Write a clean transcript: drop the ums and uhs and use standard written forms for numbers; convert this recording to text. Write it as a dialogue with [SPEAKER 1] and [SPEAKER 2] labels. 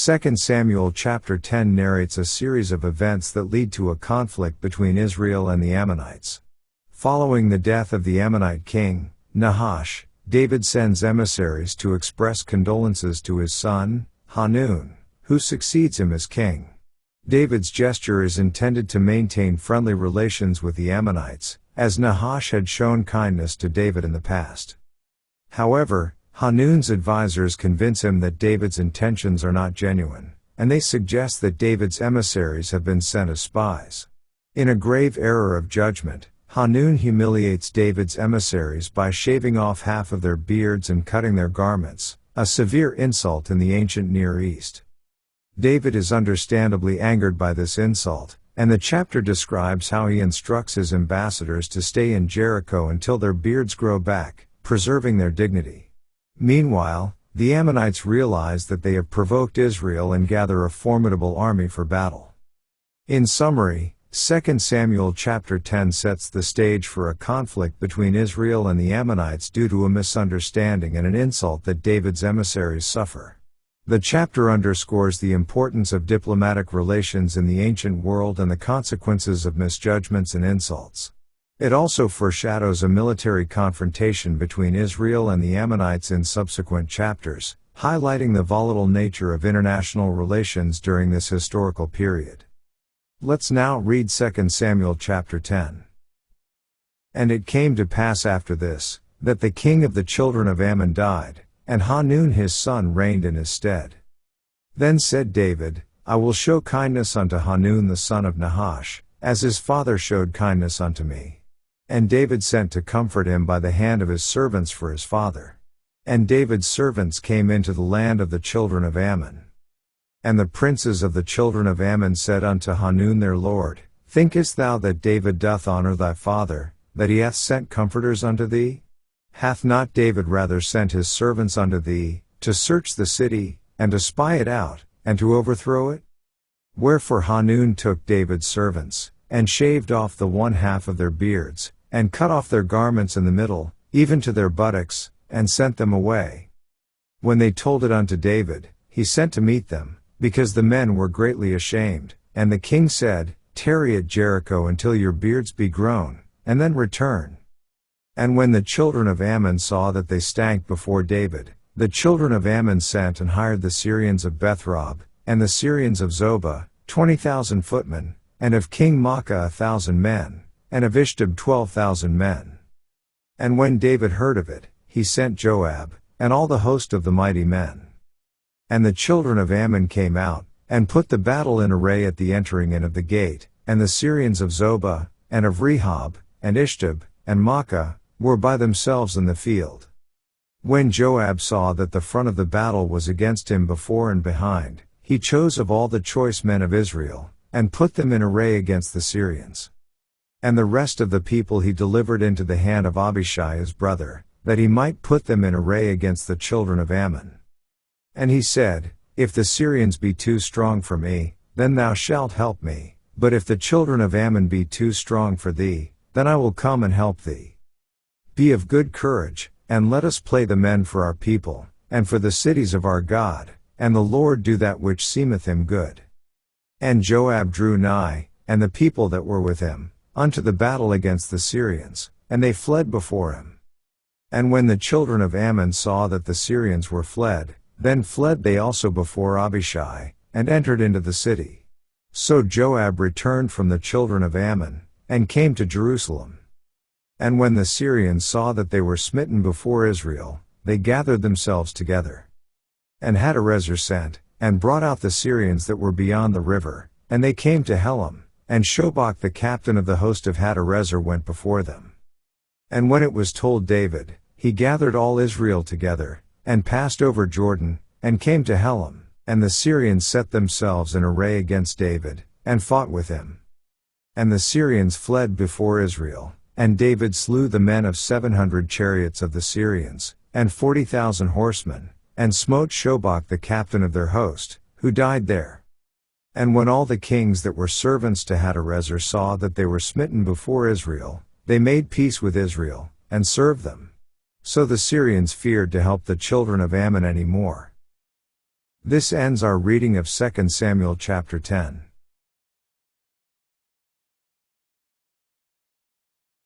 [SPEAKER 1] 2 Samuel chapter 10 narrates a series of events that lead to a conflict between Israel and the Ammonites. Following the death of the Ammonite king, Nahash, David sends emissaries to express condolences to his son, Hanun, who succeeds him as king. David's gesture is intended to maintain friendly relations with the Ammonites, as Nahash had shown kindness to David in the past. However, Hanun's advisors convince him that David's intentions are not genuine, and they suggest that David's emissaries have been sent as spies. In a grave error of judgment, Hanun humiliates David's emissaries by shaving off half of their beards and cutting their garments, a severe insult in the ancient Near East. David is understandably angered by this insult, and the chapter describes how he instructs his ambassadors to stay in Jericho until their beards grow back, preserving their dignity. Meanwhile, the Ammonites realize that they have provoked Israel and gather a formidable army for battle. In summary, 2 Samuel chapter 10 sets the stage for a conflict between Israel and the Ammonites due to a misunderstanding and an insult that David's emissaries suffer. The chapter underscores the importance of diplomatic relations in the ancient world and the consequences of misjudgments and insults. It also foreshadows a military confrontation between Israel and the Ammonites in subsequent chapters, highlighting the volatile nature of international relations during this historical period. Let's now read 2 Samuel chapter 10. And it came to pass after this, that the king of the children of Ammon died, and Hanun his son reigned in his stead. Then said David, I will show kindness unto Hanun the son of Nahash, as his father showed kindness unto me. And David sent to comfort him by the hand of his servants for his father. And David's servants came into the land of the children of Ammon. And the princes of the children of Ammon said unto Hanun their lord, Thinkest thou that David doth honor thy father, that he hath sent comforters unto thee? Hath not David rather sent his servants unto thee, to search the city, and to spy it out, and to overthrow it? Wherefore Hanun took David's servants, and shaved off the one half of their beards, and cut off their garments in the middle, even to their buttocks, and sent them away. When they told it unto David, he sent to meet them, because the men were greatly ashamed, and the king said, Tarry at Jericho until your beards be grown, and then return. And when the children of Ammon saw that they stank before David, the children of Ammon sent and hired the Syrians of Bethrob, and the Syrians of Zobah, 20,000 footmen, and of King Maacah 1,000 men, and of Ishtub 12,000 men. And when David heard of it, he sent Joab, and all the host of the mighty men. And the children of Ammon came out, and put the battle in array at the entering in of the gate, and the Syrians of Zobah, and of Rehob, and Ishtub, and Maacah, were by themselves in the field. When Joab saw that the front of the battle was against him before and behind, he chose of all the choice men of Israel, and put them in array against the Syrians. And the rest of the people he delivered into the hand of Abishai his brother, that he might put them in array against the children of Ammon. And he said, If the Syrians be too strong for me, then thou shalt help me, but if the children of Ammon be too strong for thee, then I will come and help thee. Be of good courage, and let us play the men for our people, and for the cities of our God, and the Lord do that which seemeth him good. And Joab drew nigh, and the people that were with him, unto the battle against the Syrians, and they fled before him. And when the children of Ammon saw that the Syrians were fled, then fled they also before Abishai, and entered into the city. So Joab returned from the children of Ammon, and came to Jerusalem. And when the Syrians saw that they were smitten before Israel, they gathered themselves together. And Hadarezer sent, and brought out the Syrians that were beyond the river, and they came to Helam, and Shobach the captain of the host of Hadarezer went before them. And when it was told David, he gathered all Israel together, and passed over Jordan, and came to Helam, and the Syrians set themselves in array against David, and fought with him. And the Syrians fled before Israel, and David slew the men of 700 chariots of the Syrians, and 40,000 horsemen, and smote Shobach the captain of their host, who died there. And when all the kings that were servants to Hadarezer saw that they were smitten before Israel, they made peace with Israel, and served them. So the Syrians feared to help the children of Ammon any more. This ends our reading of 2 Samuel chapter 10.